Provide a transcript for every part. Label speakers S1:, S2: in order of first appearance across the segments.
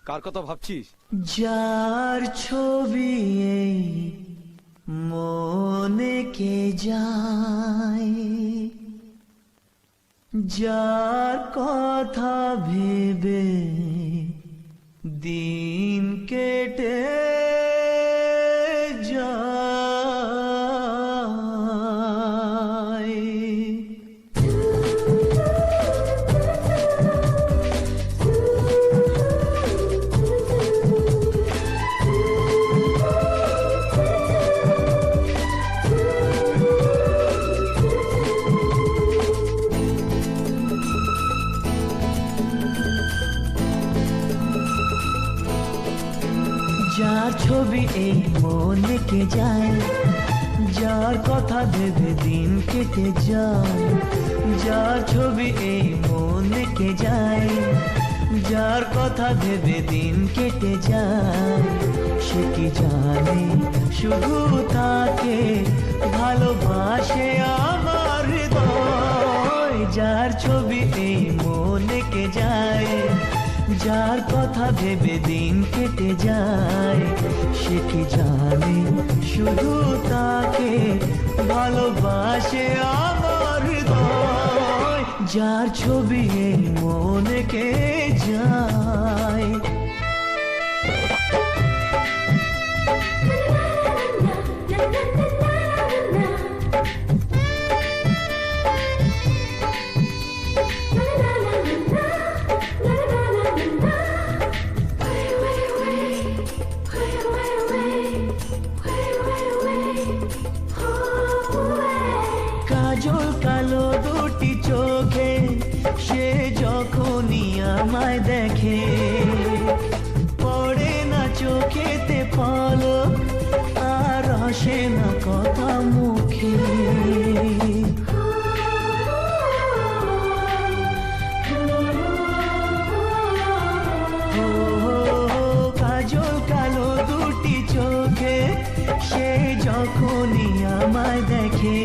S1: কার কথা ভাবছিস?
S2: যার ছবি এই মনে কে যায়, যার কথা ভেবে দিন কেটে যায়। যার ছবি এই মনে কে যায়, যার কথা ভেবে দিন কেটে যায়, যার ছবি এই মনে কে যায়, যার কথা ভেবে দিন কেটে যায়, সে কি জানে শুধু তাকে ভালোবাসে আমার হৃদয়। যার ছবি এই মনে কে যায়, যার কথা ভেবে দিন কেটে যায়, সে কি জানে শুধু তাকে ভালোবাসে আমার হৃদয়। যার ছবি এই মনে কে যায়। কাজল কালো দুটি চোখে সে যখনই আমায় দেখে, পড়ে না চোখেতে পলক আর আসে না কথা মুখে। কাজল কালো দুটি চোখে সে যখনই আমায় দেখে,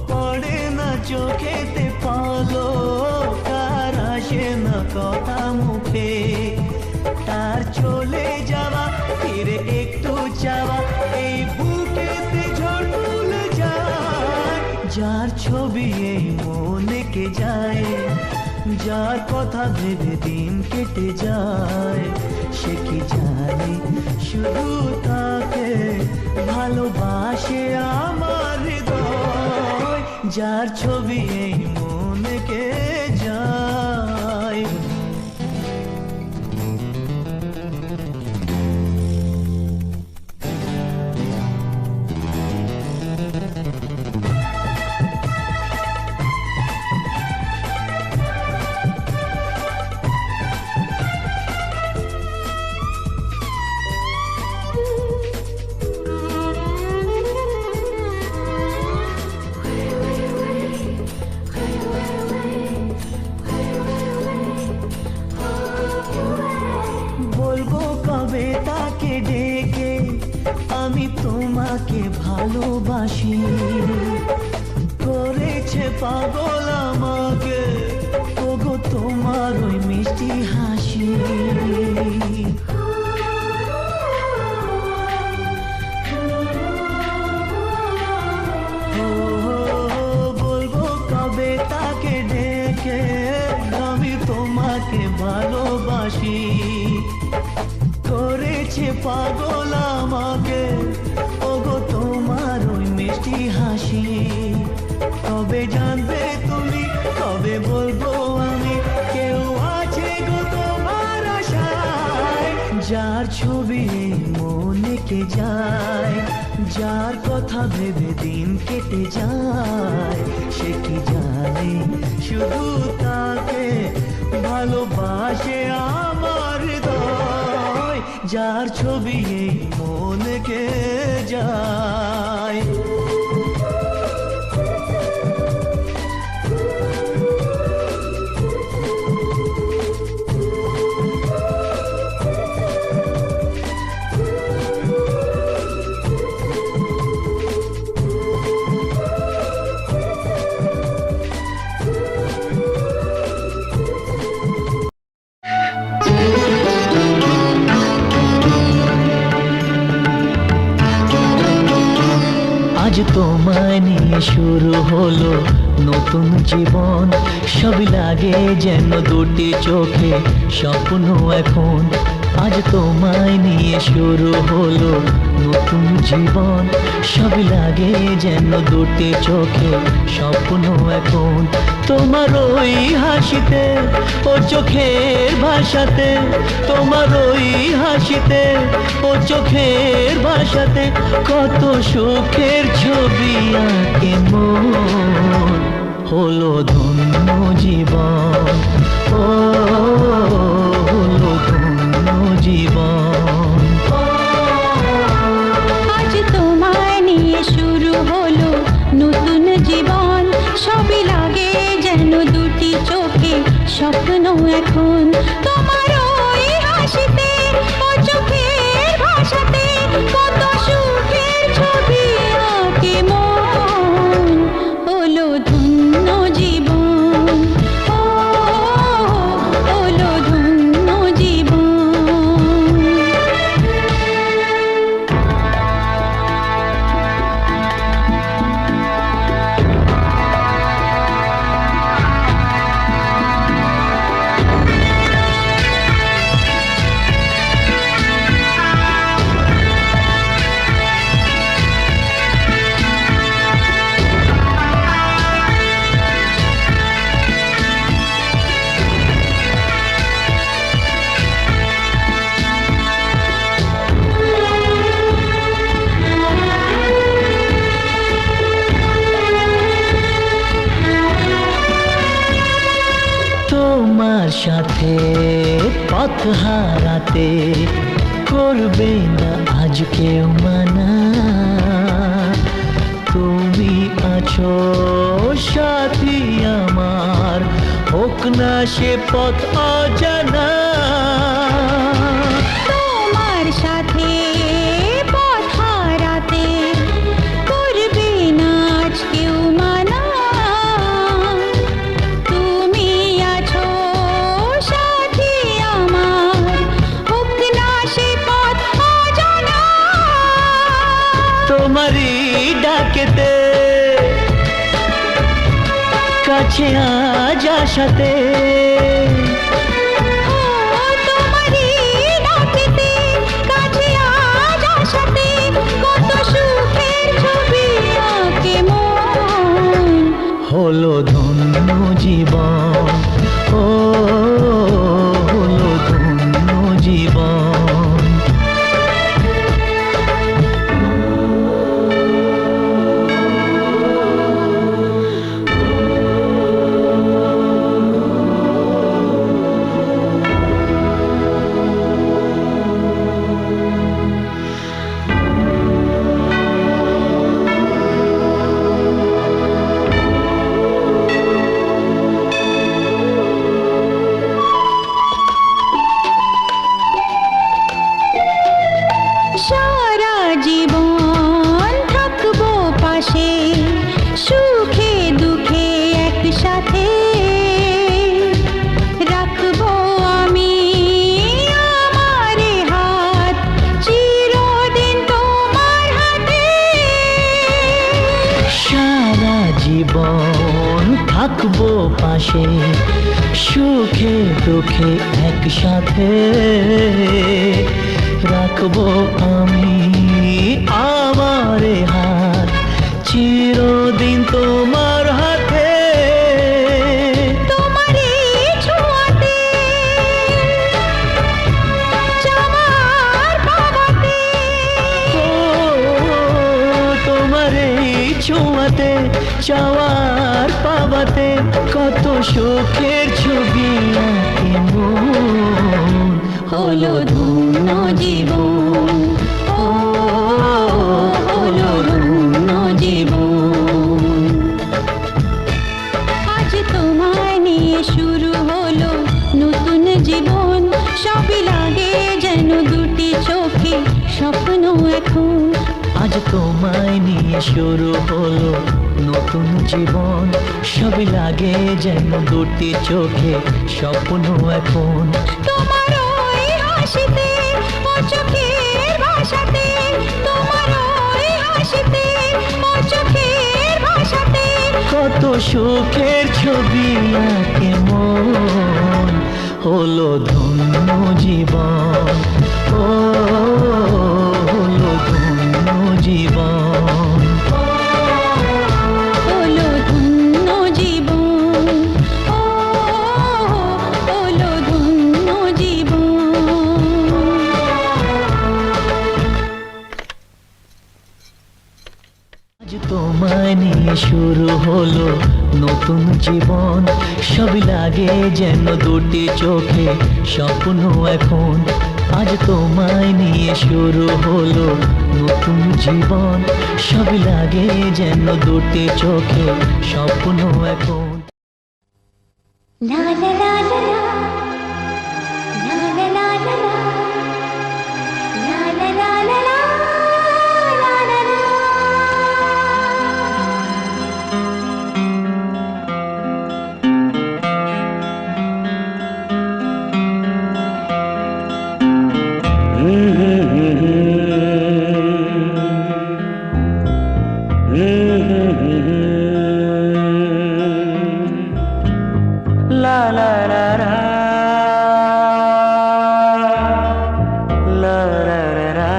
S2: পড়ে না চোখেতে পলক আর আসে না কথা মুখে। তার চলে যাওয়া ফিরে একটু চাওয়া এই বুকেতে ঝড় তুলে যায়। যার ছবি এই মনে কে যায়, যার কথা ভেবে দিন কেটে যায়, সে কি জানে শুধু তাকে ভালোবাসে আমার হৃদয়। যার ছবি এই মনে কে যায়। তাকে ডেকে আমি তোমাকে ভালোবাসি, করেছে পাগল আমাকে ওগো তোমার ওই মিষ্টি হাসি। বলবো কবে তাকে ডেকে আমি তোমাকে ভালোবাসি, করেছে পাগল আমাকে ওগো তোমার ওই মিষ্টি হাসি। কবে জানবে তুমি, কবে বলবো আমি, কেউ আছে গো তোমার আশায়। যার ছবি মনে কে যায়, যার কথা ভেবে দিন কেটে যায়, সে কি জানে শুধু তাকে ভালোবাসে আমার হৃদয়। যার ছবি মনে কে যায়।
S3: Thank you.
S2: আজ তোমায় নিয়ে শুরু হলো নতুন জীবন, সবই লাগে যেন দুটি চোখে স্বপ্ন এখন। আজ তোমায় নিয়ে শুরু হলো নতুন জীবন, সবই লাগে যেন দুটি চোখে স্বপ্ন এখন। তোমার ওই হাসিতে ও চোখের ভাষাতে, তোমার ওই হাসিতে ও চোখের ভাষাতে কত সুখের ছবি আঁকে মন। হলো ধন্য জীবন, ও হলো ধন্য জীবন।
S1: আজ তোমায় নিয়ে শুরু হলো নতুন জীবন, সবই লাগে যেন দুটি চোখে স্বপ্ন এখন। তোমার ওই হাসিতে ও চোখের ভাষাতে কত সুখের ছবি আঁকে মন। হলো ধন্য জীবন, ও হলো ধন্য জীবন।
S2: তোমার সাথে পথ হারাতে করবে না আজ কেউ মানা। তুমি আছো সাথী আমার, হোক না সে পথ অজানা।
S1: তোমার সাথে পথ হারাতে করবে না আজ কেউ মানা। তুমি আছো সাথী আমার, হোক না সে পথ অজানা।
S2: তোমারই ডাকেতে কাছে আজ আসাতে,
S1: তোমারই ডাকেতে কাছে আজ আসাতে কত সুখের ছবি আঁকে মন।
S2: হলো ধন্য জীবন, ও হলো ধন্য জীবন।
S1: সারা জীবন থাকবো পাশে, সুখে দুঃখে একসাথে রাখবো আমি আমার হাত চিরদিন তোমার হাতে।
S2: সারা জীবন থাকবো পাশে, সুখে দুঃখে একসাথে রাখবো আমি আমার হাত চিরদিন তোমার হাতে।
S1: তোমারই ছোঁয়াতে চাওয়ার পাওয়াতে,
S2: ও তোমার এই ছোঁয়াতে চাওয়ার পাওয়াতে কত সুখের ছবি আঁকে মন।
S1: হলো ধন্য জীবন, ও হলো ধন্য জীবন। আজ তোমায় নিয়ে শুরু হলো নতুন জীবন, সবই লাগে যেন দুটি চোখে স্বপ্ন এখন।
S2: আজ তোমায় নিয়ে শুরু হলো নতুন জীবন, সবই লাগে যেন দুটি চোখে স্বপ্ন এখন।
S1: তোমার ওই হাসিতে ও চোখের ভাষাতে, তোমার ওই হাসিতে ও
S2: সুখের ছবি আঁকে মন, হলো ধন্য জীবন, ও হলো ধন্য জীবন।
S1: হলো ধন্য জীবন, ও হলো ধন্য জীবন।
S2: আজ তোমায় নিয়ে শুরু হলো নতুন জীবন, সবই লাগে যেন দুটি চোখে স্বপ্ন এখন। আজ তোমায় নিয়ে শুরু হলো নতুন জীবন, সবই লাগে যেন দুটি চোখে স্বপ্ন এখন।
S1: লা লা লা লা লা, লা লা লা লা লা, লা লা লা লা লা, লা লা লা।
S2: La la la la, la la la la।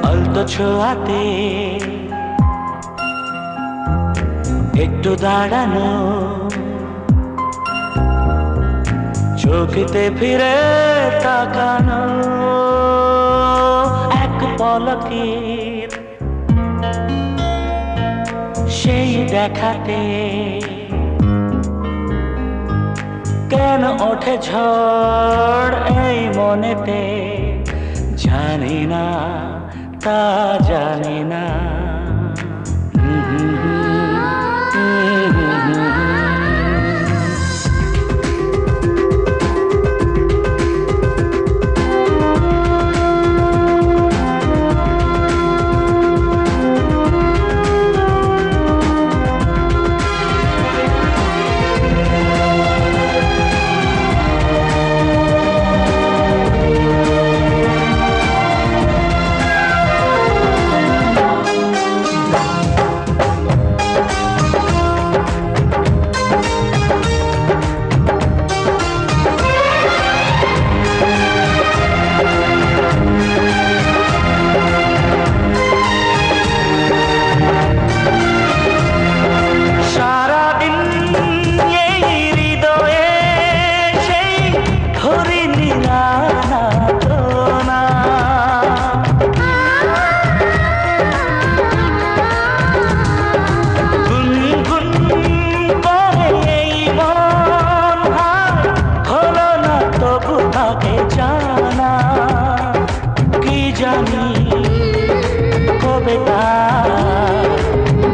S2: আলতো ছোঁয়াতে একটু দাঁড়ানো, চোখেতে ফিরে তাকানো, এক পলকের সেই দেখাতে কেন ওঠে ঝড় এই মনেতে, জানি না তা জানি না।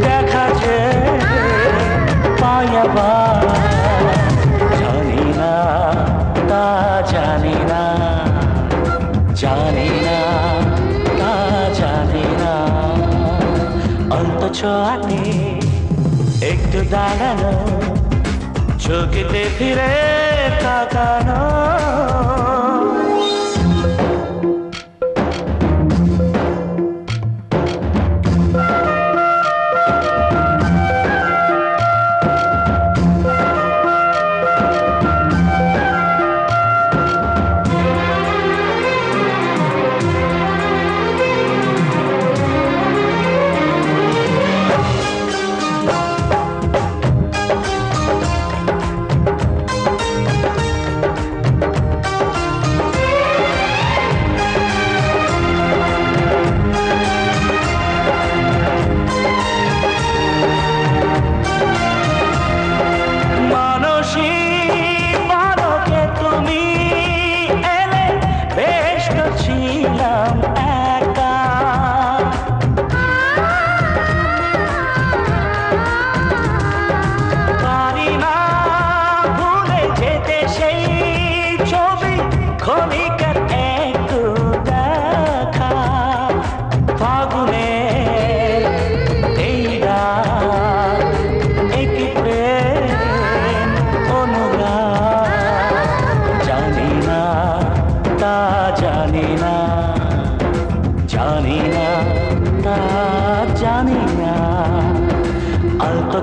S2: দেখা যে পায়াবার জানি না তা জানি না, জানি না তা জানি না। অন্তত ছোঁয়াতে একটু দাঁড়ানো, চোখেতে ফিরে তাকানো।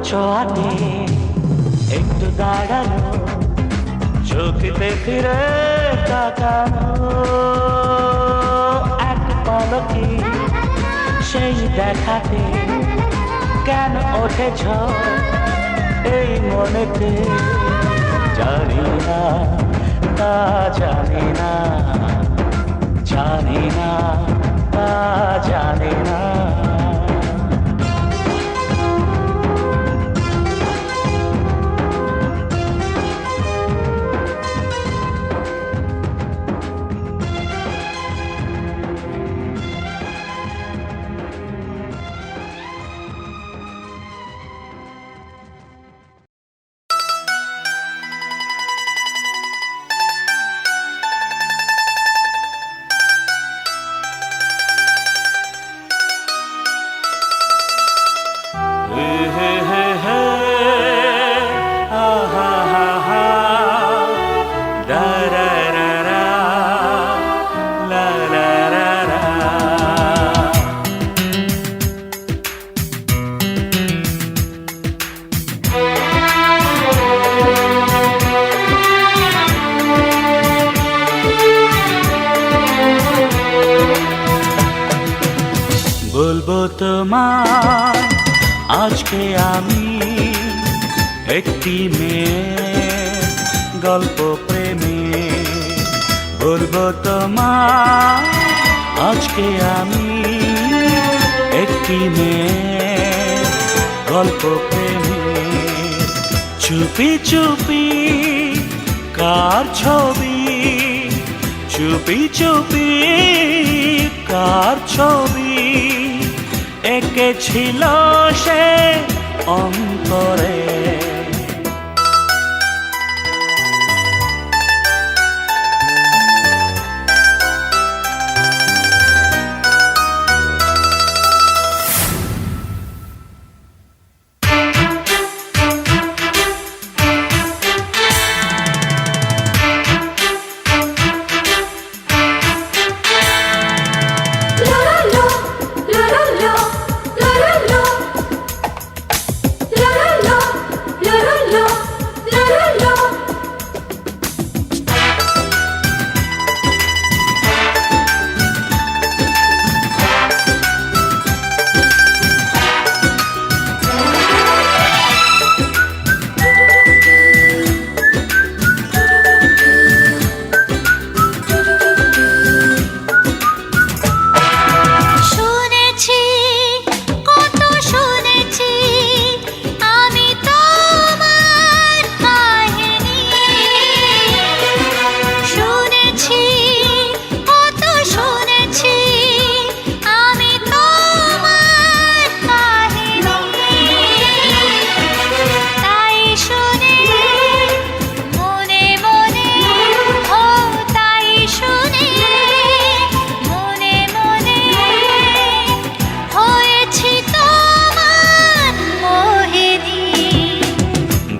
S2: ছোঁয়াতে একটু দাঁড়ানো, চোখেতে ফিরে তাকানো, এক পলকে সেই দেখাতে কেন ওঠে ঝড় এই মনেতে, জানি না তা জানি না, জানি না তা জানি না। বলবো তোমায় আজকে আমি একটি মেয়ের গল্প প্রেমে, বলবো তোমায় আজকে আমি একটি মেয়ের গল্প প্রেমে। চুপি চুপি কার ছবি, চুপি চুপি কার ছবি এঁকেছিল সে অন্তরে।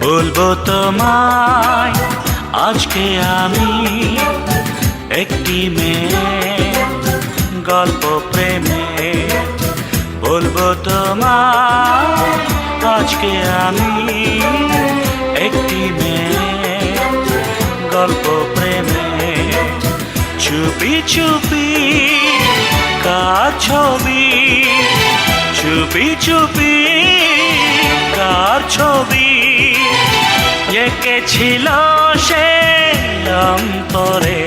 S2: বলবো তোমায় আজকে আমি একটি মেয়ের গল্প প্রেমে, বলবো তোমায় আজকে আমি একটি মেয়ের গল্প প্রেমে। চুপি চুপি কার ছবি, চুপি চুপি কার ছবি এঁকেছিল সে অন্তরে।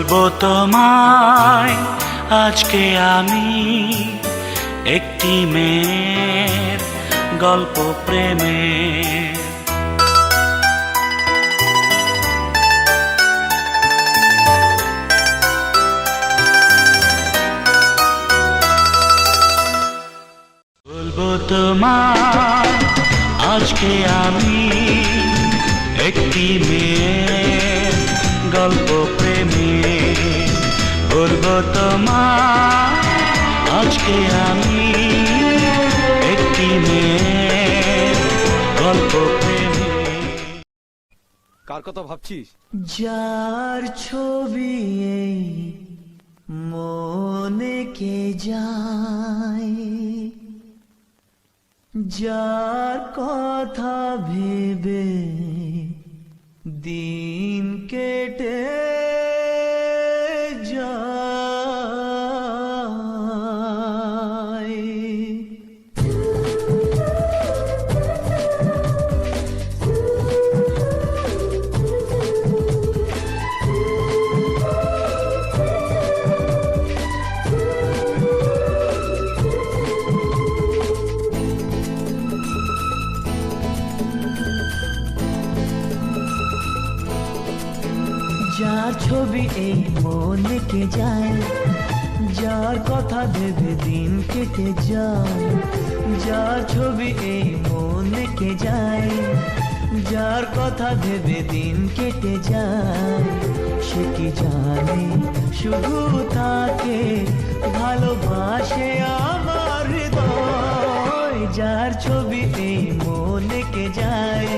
S2: বলবো তোমায় আজকে আমি একটি মেয়ের গল্প প্রেমের। বলবো তোমায় আজকে আমি একটি মেয়ের গল্প প্রেমের। বলবো তোমায় আজকে আমি একটি মেয়ের গল্প প্রেমের।
S3: কার কথা ভাবছিস?
S2: যার ছবি এই মনে কে যায়, যার কথা ভেবে দিন কেটে যায়। যার ছবি এই মনে কে যায়, যার কথা ভেবে দিন কেটে যায়। যার ছবি এই মনে কে যায়, যার কথা ভেবে দিন কেটে যায়। সে কি জানে শুধু তাকে ভালোবাসে আমার হৃদয়। যার ছবি এই মনে কে যায়,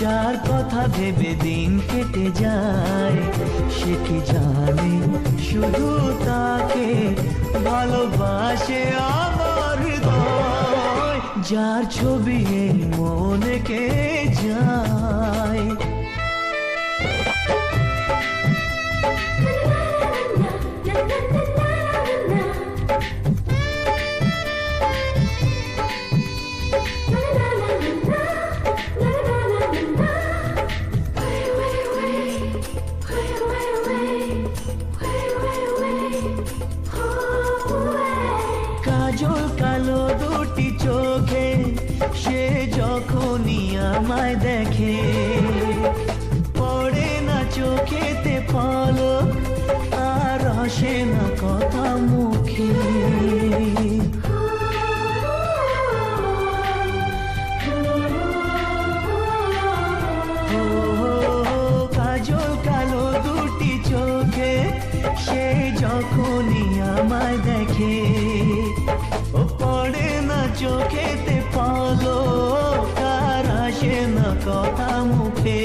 S2: যার কথা ভেবে দিন কেটে যায়। সে কি জানে শুধু তাকে ভালোবাসে আমার হৃদয়। যার ছবি এই মনে কে যায়। কাজল কালো দুটি চোখে সে যখনই আমায় দেখে, পড়ে না চোখেতে পলক আর আসে না কথা মুখে। কাজল কালো দুটি চোখে সে যখনই আমায় দেখে, পড়ে না চোখেতে পলক আর আসে না কথা মুখে।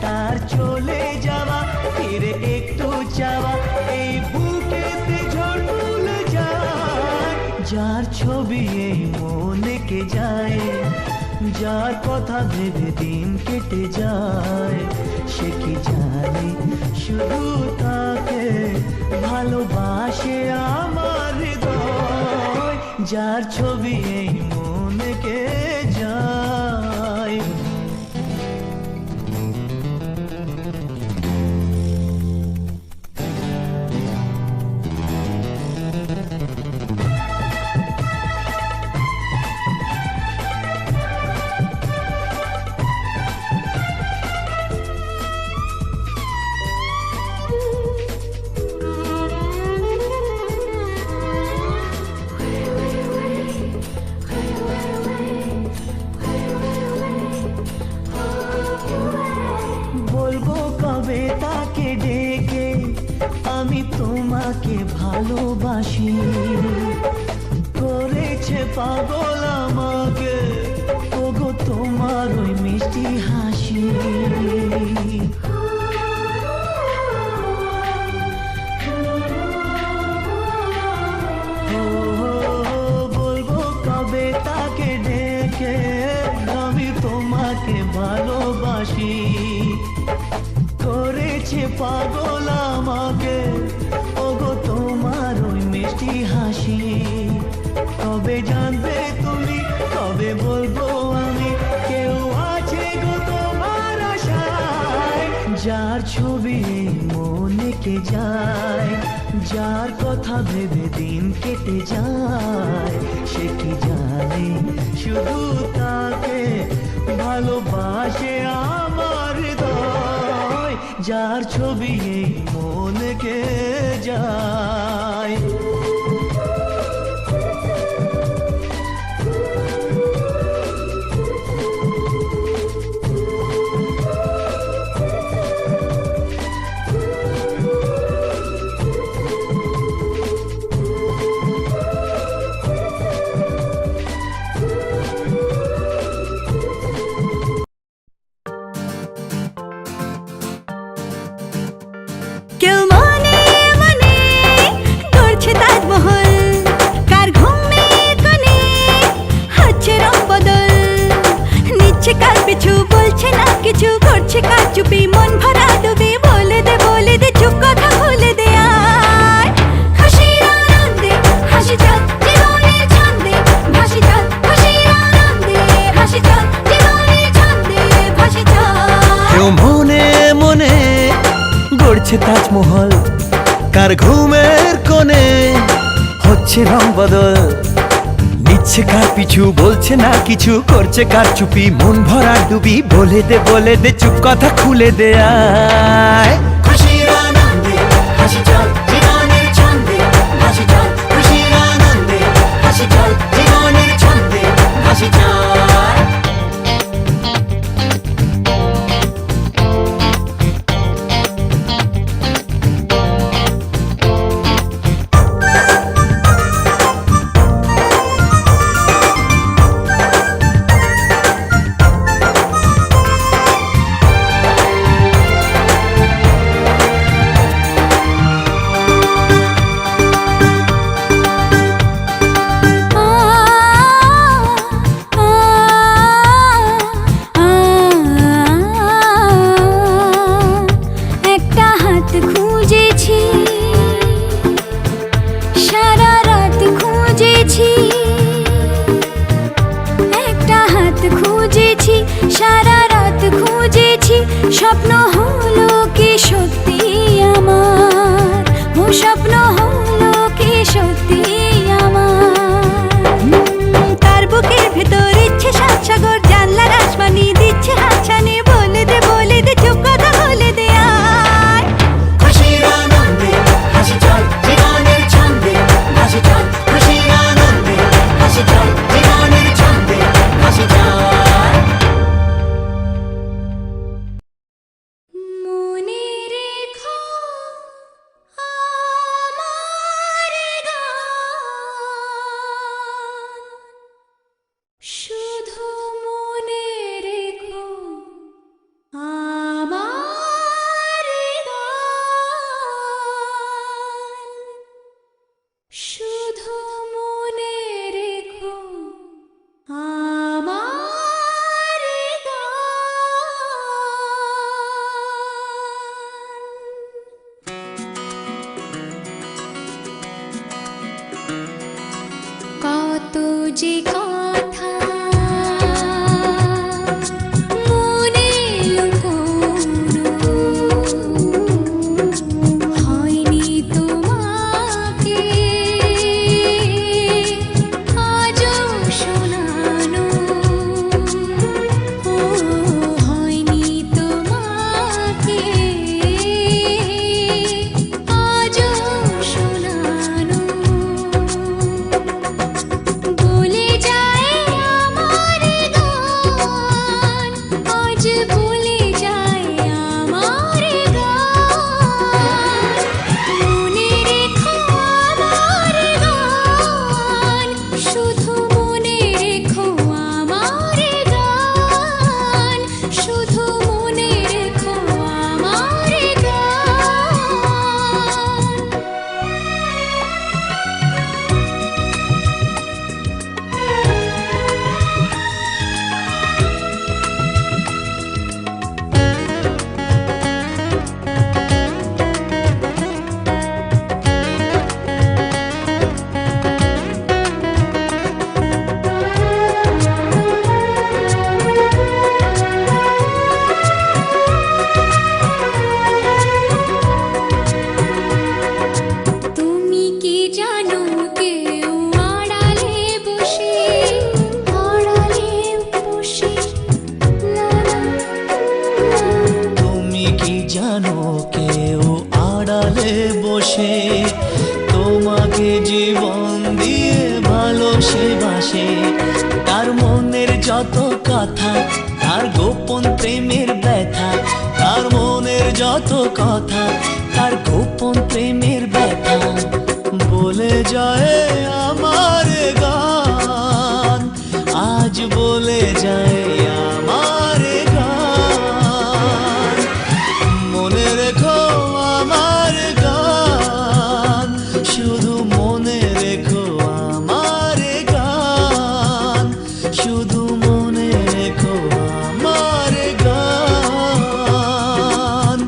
S2: তার চলে যাওয়া ফিরে একটু চাওয়া এই বুকেতে ঝড় তুলে যায়। যার ছবি এই মনে কে যায়, যার কথা ভেবে দিন কেটে যায়। সে কি জানে শুধু তাকে ভালোবাসে আমার হৃদয়। যার ছবি এই মনে কে যায়। বলবো কবে তাকে ডেকে আমি তোমাকে ভালোবাসি। করেছে পাগল আমাকে ওগো তোমার ওই মিষ্টি হাসি। বলবো কবে তাকে ডেকে আমি তোমাকে ভালোবাসি। করেছে পাগল আমাকে ওগো তোমার ওই মিষ্টি হাসি। কবে জানবে তুমি, কবে বলবো আমি, কেউ আছে গো তোমার আশায়। যার ছবি মনে কেটে যায়, যার কথা ভেবে দিন কেটে যায়, সে কি জানে শুধু তাকে ভালোবাসে আমার হৃদয়, যার ছবি এই মনকে যায়।
S1: কেউ মনে মনে করছে তাজমহল, কার ঘুমের কোণে হচ্ছে রং বদল, নিচ্ছে কার পিছু বলছে না কিছু, করছে কার চুপি মন ভরা ডুবি, বলে দে চুপ কথা খুলে দে আয়। খুশির আনন্দে হাসি চল জীবনের ছন্দে ভাসি চল, খুশির আনন্দে হাসি চল জীবনের ছন্দে ভাসি চল।
S2: কেউ মনে মনে গড়ছে তাজমহল, কার ঘুমের কোণে হচ্ছে রং বদল, নিচ্ছে কার পিছু বলছে না কিছু, করছে কার চুপি মন ভরা ডুবি, বলে দে চুপ কথা খুলে দে আয়। খুশির আনন্দে হাসি চল জীবনের ছন্দে ভাসি চল, খুশির আনন্দে হাসি চল জীবনের ছন্দে ভাসি চল।
S1: একটা হাত খুঁজেছি, সারা রাত খুঁজেছি, একটা হাত খুঁজেছি, সারা রাত খুঁজেছি, স্বপ্ন হলো কি সত্যি আমার, ও স্বপ্ন হলো কি সত্যি আমার, তার বুকের ভেতর ইচ্ছে সাত সাগর, জানলার আসমানি দিচ্ছে হাতছানি, বলে দে চুপ কথা বলে দে আয়।
S2: খুশির আনন্দে হাসি চল জীবনের ছন্দে ভাসি চল, খুশির আনন্দে হাসি চল জীবনের ছন্দে ভাসি চল।
S1: মনে রেখো আমার গান, শুধু মনে রেখো আমার গান, শুধু মনে রেখো আমার গান। কত যে কথা মনে লুকোনো, হয়নি তোমাকে আজও শোনানো, ও হয়নি তোমাকে আজও শোনানো, বলে যা
S4: বসে তোমাকে জীবন দিয়ে ভালোসে বাসে। তার মনের যত কথা, তার গোপন প্রেমের ব্যথা, তার মনের যত কথা, তার গোপন প্রেমের ব্যথা বলে যায় আমার গান, আজ বলে যায় আমার গান। মনে রেখো আমার গান, শুধু মনে রেখো আমার গান, শুধু মনে রেখো আমার গান।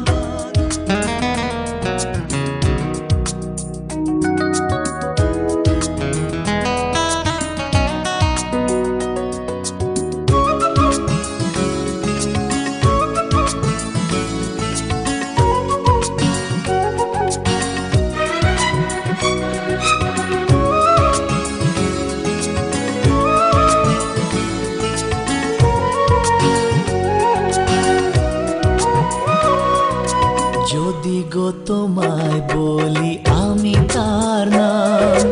S4: যদি গো তোমায় বলি আমি তার নাম,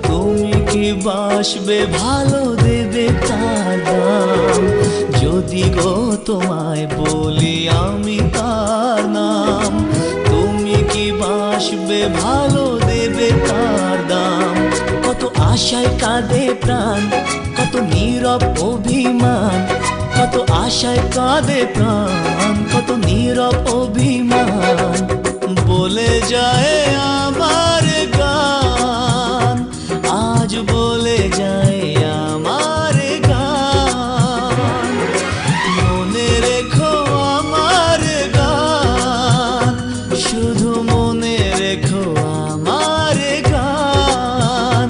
S4: তুমি কি বাসবে ভালো দেবে তার দাম? যদি গো তোমায় বলি আমি তার নাম, তুমি কি বাসবে ভালো দেবে তার দাম? কত আশায় কাঁদে প্রাণ, কত নীরব অভিমান, কত আশায় কাঁদে প্রাণ, কত নীরব অভিমান বলে যায় আমার গান, আজ বলে যায় আমার গান। মনে রেখো আমার গান, শুধু মনে রেখো আমার গান,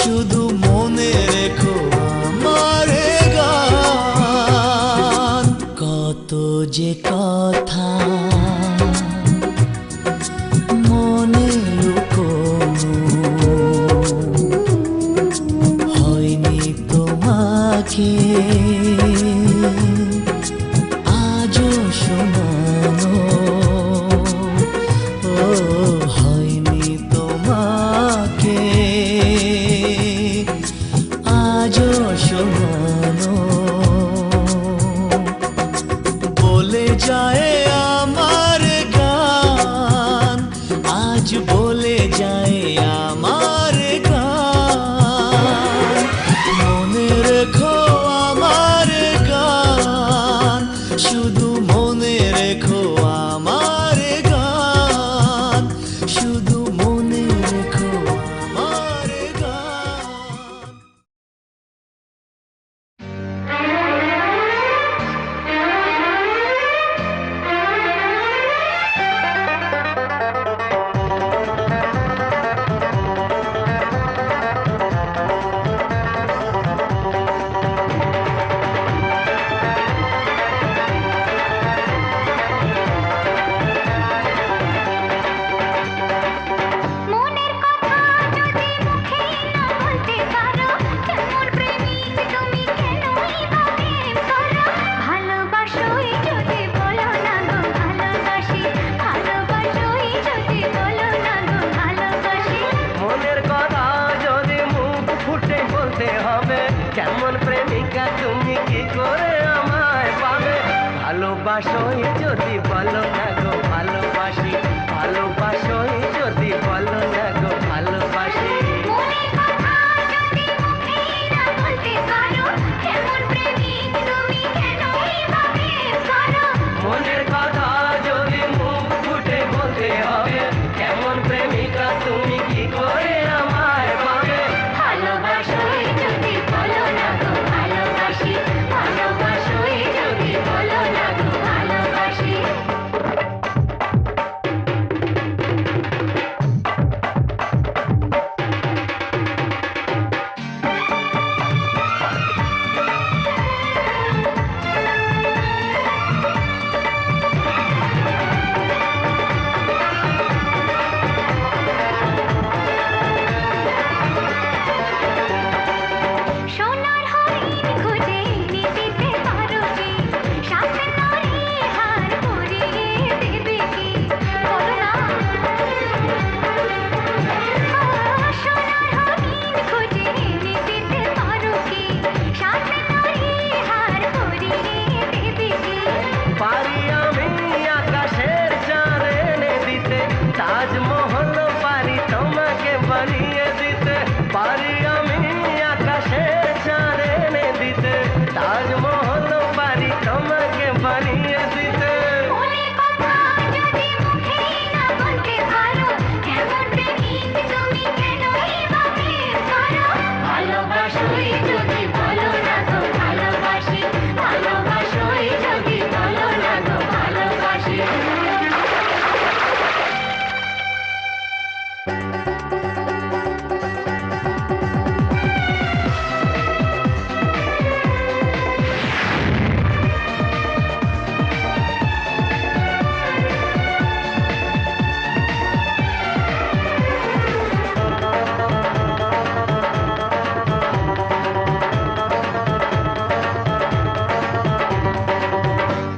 S4: শুধু মনে রেখো আমার গান। কত যে কথা মনে লুকোনো, হয়নি তোমাকে আজও শোনানো, ও হয়নি তোমাকে আজও শোনানো। বলে যায় আমার গান, আজ বলে যায় আমার গান। মনে রেখো আমার গান, শুধু মনে রেখো আমার গান, শুধু মনে রেখো আমার গান।
S1: মনের কথা যদি মুখে না বলতে পারো, কেমন প্রেমিক তুমি কেনই বা প্রেম করো? ভালোবাসোই যদি বলো না গো ভালোবাসি, ভালোবাসোই যদি বলো না গো ভালোবাসি।
S5: মনের কথা যদি মুখ ফুটে বলতে হবে, কেমন প্রেমিকা তুমি কি করে আমায় পাবে? ভালোবাসোই যদি বলো না গো ভালোবাসি, ভালোবাসোই যদি বলো না গো ভালোবাসি।
S1: মনের কথা যদি মুখে না বলতে পারো, কেমন প্রেমিক তুমি কেনই বা প্রেম করো?
S5: মনের কথা যদি মুখ ফুটে বলতে হবে, কেমন প্রেমিকা তুমি কি করে আমায় পাবে?
S1: ভালোবাসোই যদি বলো না গো ভালোবাসি, ভালোবাসোই যদি বলো না গো ভালোবাসি।
S5: তাজমহল পারি তোমাকে বানিয়ে দিতে, পারি আমি আকাশে চাঁদ এনে দিতে, তাজমহল পারি তোমাকে বানিয়ে দিতে।
S1: মনের কথা যদি মুখে না বলতে পারো, এমন প্রেমিক তুমি কেনই বা প্রেম করো? ভালোবাসোই যদি বলো না গো ভালোবাসি, ভালোবাসোই যদি বলো না গো ভালোবাসি।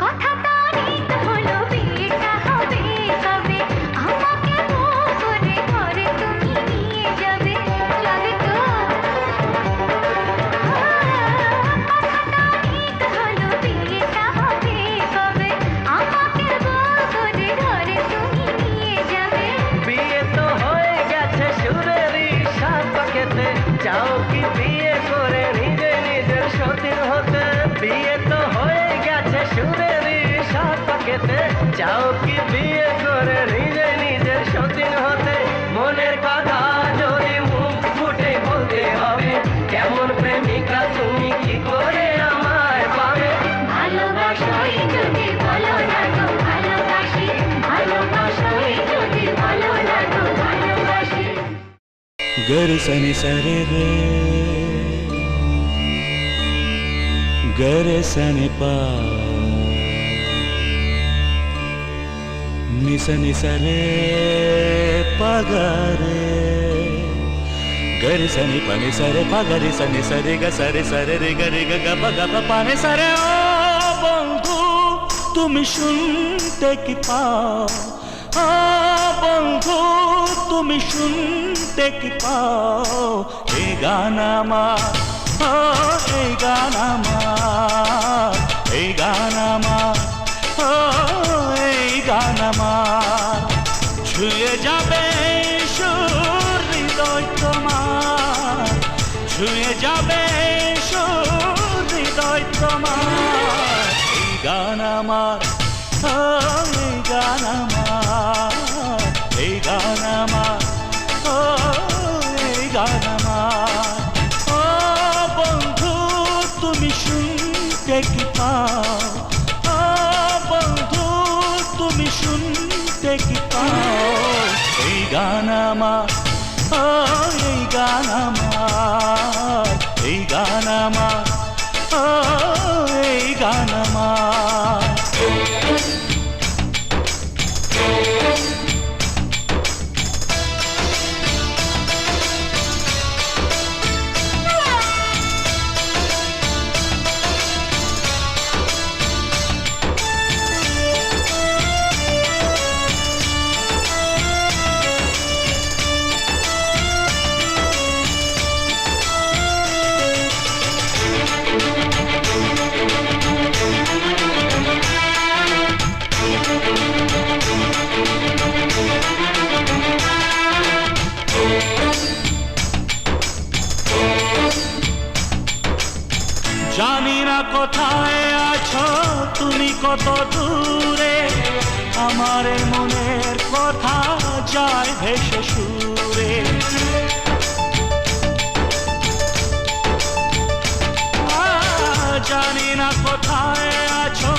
S1: কথা তো অনেক হলো, বিয়েটা হবে কবে? আমাকে বউ করে ঘরে তুমি নিয়ে যাবে, যাবে তো? কথা তো অনেক হলো, বিয়েটা হবে কবে? আমাকে বউ করে ঘরে তুমি নিয়ে যাবে।
S5: বিয়ে তো হয়ে গেছে সুরেরই সাত পাকেতে, চাও কি বিয়ে করে নিজে নিজের সতীন হতে? বিয়ে তো হয়ে গেছে সুরেরই সাত পাকেতে, চাও কি বিয়ে করে নিজে নিজের সতীন হতে? মনের কথা যদি মুখ ফুটে বলতে হবে, কেমন প্রেমিকা তুমি কি করে আমায় পাবে?
S1: ভালোবাসোই যদি বলো না গো ভালোবাসি, ভালোবাসোই যদি বলো না গো ভালোবাসি।
S4: गरे सनि सरे रे गरे सनि पा निस निस रे पगा रे गरे सनि पनि सरे पगरे सनि सरे ग सरे रे गरे ग ग प ग प पाने सरे ओ बंधु তুমি শুনতে কি পাও? ও বন্ধু তুমি শুনতে কি পাও? এই গান আমার, ও এই গান আমার, এই গান আমার, ও এই গান আমার, ছুঁয়ে যাবে সুর হৃদয় তোমার, ছুঁয়ে যাবে সুর হৃদয় তোমার। এই গান আমার, ও এই গান আমার, এই গান আমার, ও এই গান আমার। ও বন্ধু তুমি শুনতে কি পাও? ও বন্ধু তুমি শুনতে কি পাও? এই গান আমার, ও এই গান আমার, এই গান আমার, ও এই গান আমার। জানি না কোথায় আছো তুমি, কত দূরে আমার মনের কথা যায় ভেসে সুরে। জানি না কোথায় আছো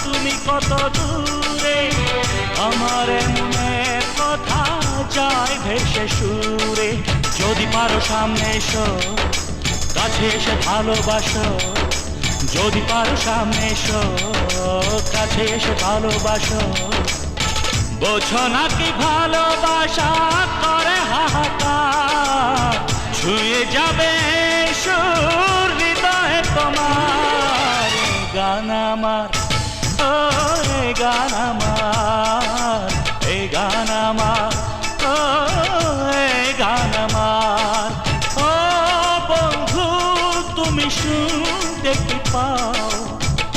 S4: তুমি, কত দূরে আমার মনের কথা যায় ভেসে সুরে। যদি পারো সামনে এসো, কাছে এসে ভালোবাসো, যদি পারো সামনে এসো, কাছে এসে ভালোবাসো। বোঝো নাকি ভালোবাসা করে হাহাকার, ছুঁয়ে যাবে সুর হৃদয়ে তোমার। এই গান আমার, ও এই গান আমার, এই গান আমার, ও এই গান আমার। ও বন্ধু তুমি শুনতে কি পাও?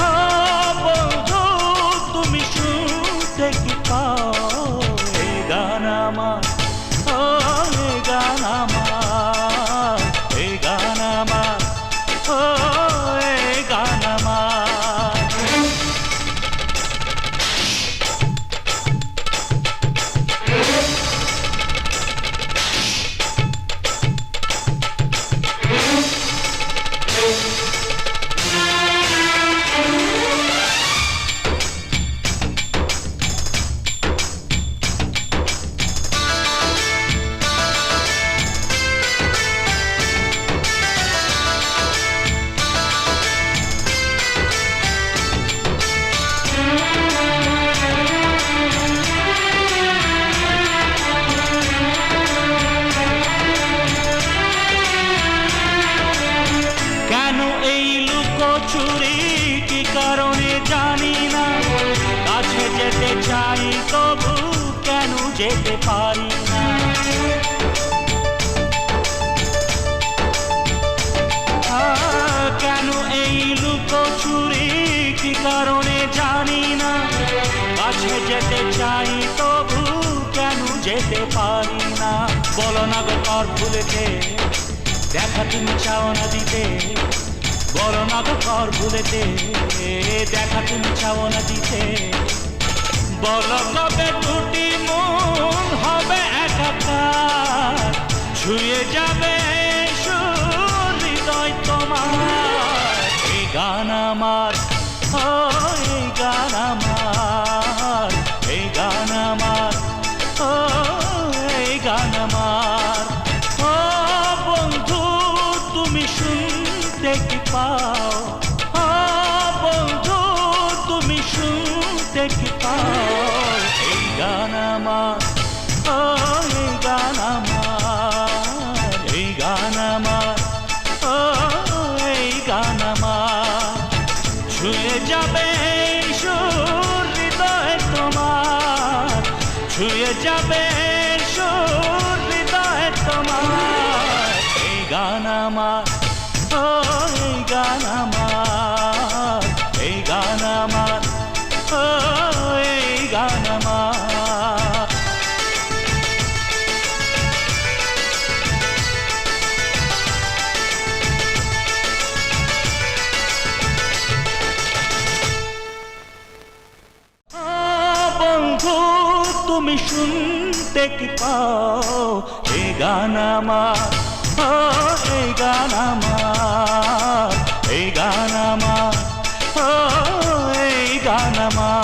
S4: ও বন্ধু তুমি শুনতে কি পাও? এই গান আমার। আমার, ও এই গান আমার, এই গান আমার, ও এই গান আমার। কেন এই লুকোচুরি কি কারণে জানি না, কাছে যেতে চাই তবু কেন যেতে পারি না। কেন এই লুকোচুরি কি কারণে জানি না, কাছে যেতে চাই তবু কেন যেতে পারি না। বলো না গো কর ভুলেতে দেখা তুমি চাও না দিতে, বলো না গো ঘর ভুলেতে দেখা তুমি চাও না দিতে। বলো কবে দুটি মন হবে একাকার, ছুঁয়ে যাবে হৃদয় তোমার। এই গান আমার, ও এই গান আমার, এই গান আমার, ও এই গান আমার। ও বন্ধু তুমি শুনতে কি পাও, ও বন্ধু তুমি শুনতে কি পাও। এই গান আমার, ও এই গান আমার, এই গান আমার, ও এই গান আমার। ছুঁয়ে যাবে হৃদয় তোমার, ছুঁয়ে যাবে হৃদয় তোমার। এই গান আমার, ও এই গান আমার, এই গান আমার, ও এই গান আমার। বন্ধু তুমি শুনতে কি পাও, এই গান আমার, ও এই গান আমার, এই গান আমার, ও এই গান আমার।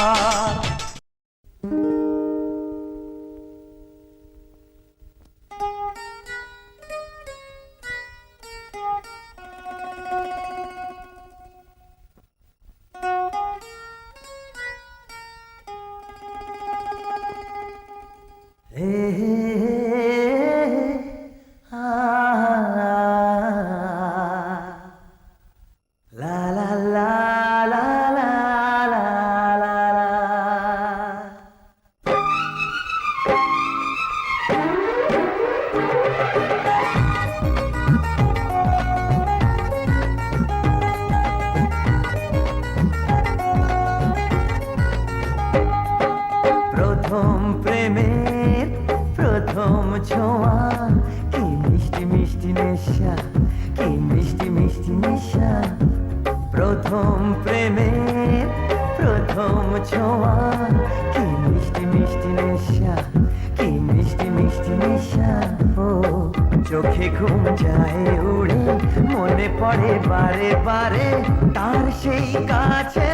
S5: প্রথম প্রেমের প্রথম ছোঁয়া, কি মিষ্টি মিষ্টি নেশা, কি মিষ্টি মিষ্টি নেশা। প্রথম প্রেমের প্রথম ছোঁয়া, কি মিষ্টি মিষ্টি নেশা, কি মিষ্টি মিষ্টি নেশা। ও চোখে ঘুম যায় উড়ে, মনে পড়ে বারে বারে তার সেই কাছে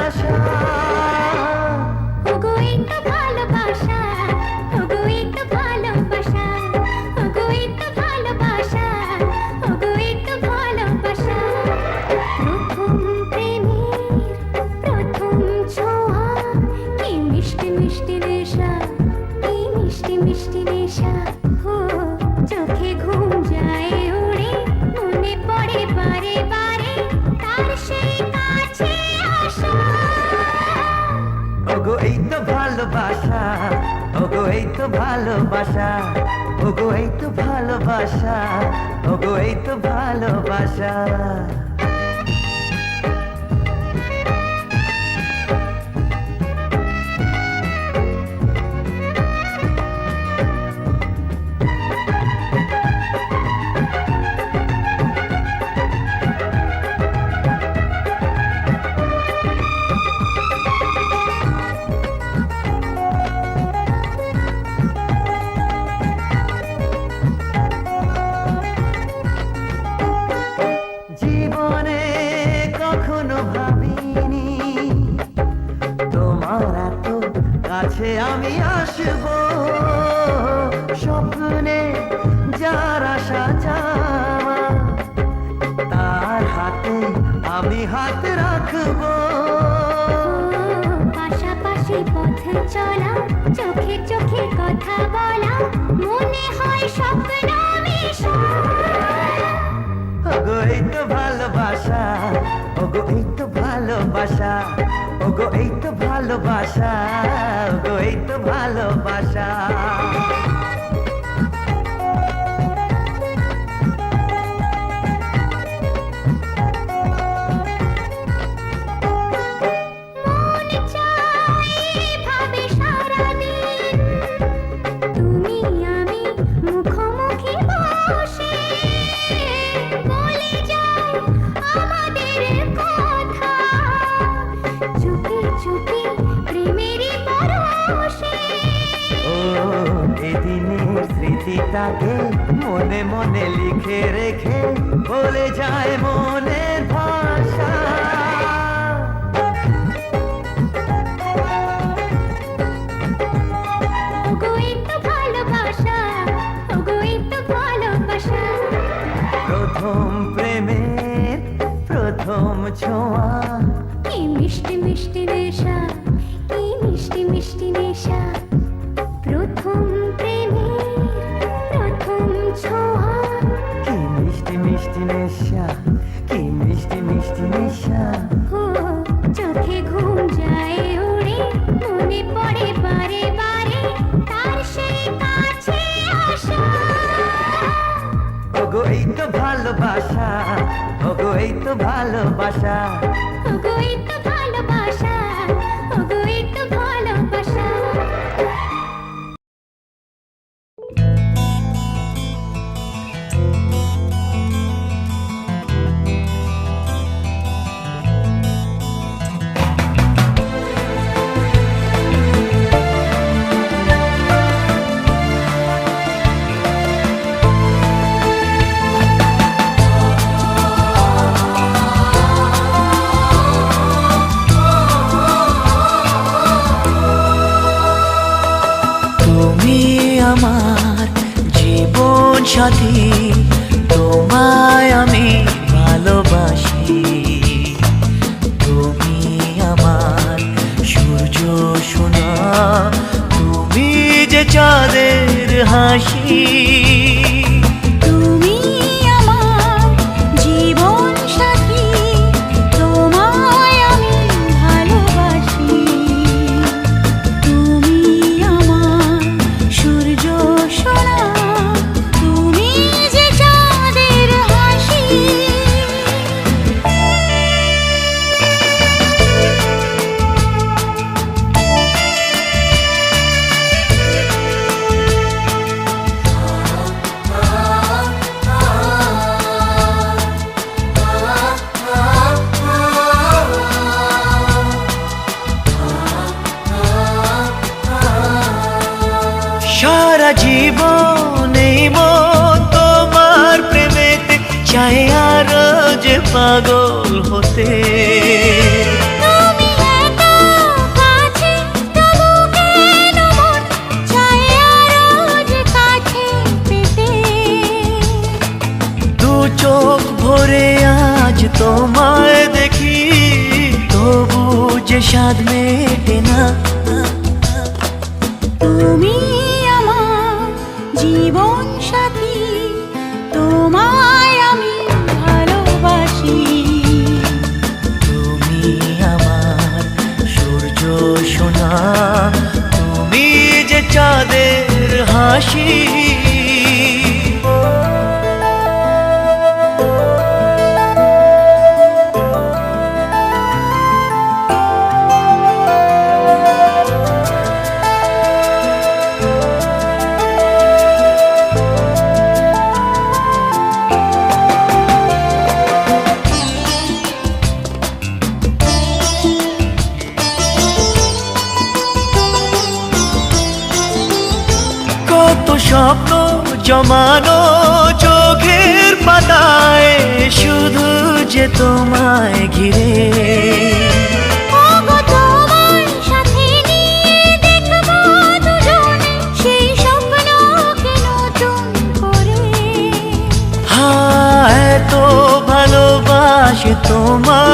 S5: আসা।
S1: ওগো এই তো ভালোবাসা, ওগো এই তো ভালোবাসা, ওগো এই তো ভালোবাসা, ওগো এই তো ভালোবাসা। প্রথম প্রেমের প্রথম ছোঁয়া, কি মিষ্টি মিষ্টি নেশা, কি মিষ্টি মিষ্টি নেশা। ও চোখে ঘুম যায় উড়ে, মনে পড়ে বারে বারে তার সেই কাছে আসা।
S5: ওগো এই তো ভালোবাসা, ওগো এই তো ভালোবাসা, ওগো এই তো ভালোবাসা, ওগো এই তো ভালোবাসা। কাছে আমি আসব, স্বপ্নে যার আশা চাওয়া তার হাতে আমি হাত রাখবো।
S6: পাশাপাশি পথ চলা, চোখে চোখে কথা বলা, মনে হয় স্বপ্ন মিশা।
S5: ওগো এই তো ভালোবাসা, ওগো এই তো ভালোবাসা, ওগো এই তো ভালোবাসা, ওগো এই তো ভালোবাসা।
S6: মন চায় ভাবে সারাদিন, তুমি আমি মুখোমুখি বসে বলে যাই আমাদের কথা, চুপি চুপি প্রেমেরই পরশে।
S5: ও এদিনের স্মৃতিটাকে মনে মনে লিখে রেখে বলে যায় মনের ভাষা।
S6: ওগো এই তো ভালোবাসা, ওগো এই তো ভালোবাসা।
S5: প্রথম প্রেমের প্রথম ছোঁয়া,
S6: কি মিষ্টি মিষ্টি নেশা, কি মিষ্টি মিষ্টি নেশা। প্রথম প্রেমের প্রথম ছোঁয়া,
S5: কি মিষ্টি মিষ্টি নেশা, কি মিষ্টি মিষ্টি নেশা।
S6: ও চোখে ঘুম যায় উড়ে, মনে পড়ে বারে বারে তার সেই কাছে আসা।
S5: ওগো এই তো ভালোবাসা, ওগো এই তো ভালোবাসা।
S6: ওগো এই তো ভালোবাসা, ওগো এই তো ভালোবাসা।
S7: তুমি আমার জীবন সাথী, তোমায় আমি ভালোবাসি। তুমি আমার সূর্য সোনা, তুমি যে চাঁদের হাসি।
S1: তুমি আমার জীবন সাথী, তোমায় আমি ভালোবাসি। তুমি আমার সূর্য সোনা, তুমি যে চাঁদের হাসি।
S7: সারা জীবন এই মন তোমার প্রেমেতে চাই আরো যে পাগল হতে।
S1: তুমি এত কাছে, তবু কেন মন চায় আরো যে কাছে পেতে।
S7: দু চোখ ভরে আজ তোমায় দেখি, তবু যে স্বাদ মেটে না।
S1: তুমি আমার জীবন সাথী, তোমায় আমি ভালোবাসি।
S7: তুমি আমার সূর্য সোনা, তুমি যে চাঁদের হাসি। কত স্বপ্ন জমানো চোখের পাতায়, শুধু যে তোমায় ঘিরে।
S1: ওগো তোমায় সাথে নিয়ে দেখব
S7: তোমার